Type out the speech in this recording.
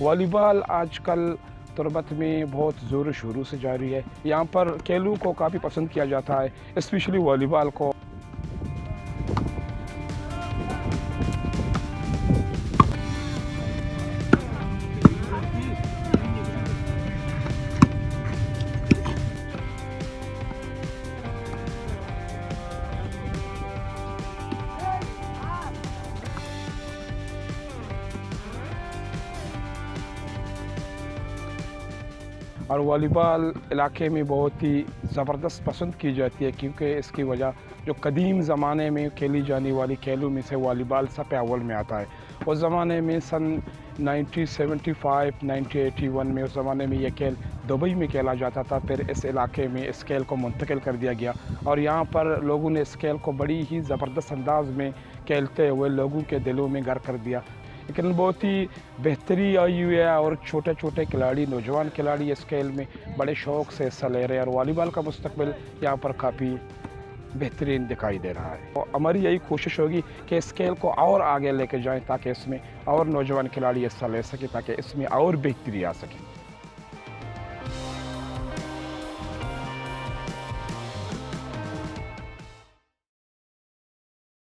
Volleyball आजकल तुर्बत में बहुत ज़ोर शोरों से जारी है। यहाँ पर खेलों को काफ़ी पसंद किया जाता है, स्पेशली वॉलीबॉल को। और वॉलीबॉल इलाके में बहुत ही ज़बरदस्त पसंद की जाती है, क्योंकि इसकी वजह जो कदीम ज़माने में खेली जाने वाली खेलों में से वॉलीबॉल सबसे अव्वल में आता है। उस ज़माने में सन 1975 1981 में उस ज़माने में ये खेल दुबई में खेला जाता था। फिर इस इलाके में इस खेल को मुंतकिल कर दिया गया और यहाँ पर लोगों ने इस खेल को बड़ी ही ज़बरदस्त अंदाज में खेलते हुए लोगों के दिलों में घर कर दिया। लेकिन बहुत ही बेहतरी आई हुई है और छोटे छोटे खिलाड़ी, नौजवान खिलाड़ी इस खेल में बड़े शौक़ से हिस्सा ले रहे हैं और वॉलीबॉल का मुस्तकबिल यहाँ पर काफ़ी बेहतरीन दिखाई दे रहा है। तो हमारी यही कोशिश होगी कि इस खेल को और आगे लेके जाएं ताकि इसमें और नौजवान खिलाड़ी हिस्सा ले सकें, ताकि इसमें और बेहतरी आ सके।